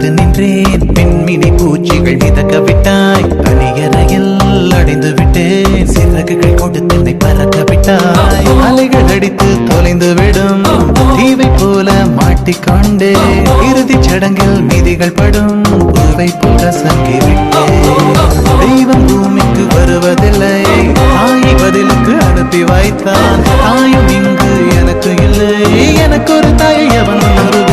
காத்து நின்றேன், பெண்மினி பூச்சிகள் மிதக்க விட்டாய், தனியறையில் அடைந்து விட்டேன், சிறகுகள் கொடுத்து என்னை பறக்க விட்டாய், அலைகள் அடித்து தொலைந்து விடும் தீவை போல மாட்டிக்கொண்டே, இறுதிச் சடங்கில் மீதிகள் படும் பூவை போல சங்கி விட்டேன். தெய்வம் பூமிக்கு வருவதில்லை, தாயை பதிலுக்கு அனுப்பி வைத்தான், தாயும் இங்கு எனக்கு இல்லை, எனக்கு ஒரு தாயை அவன் உணர்வு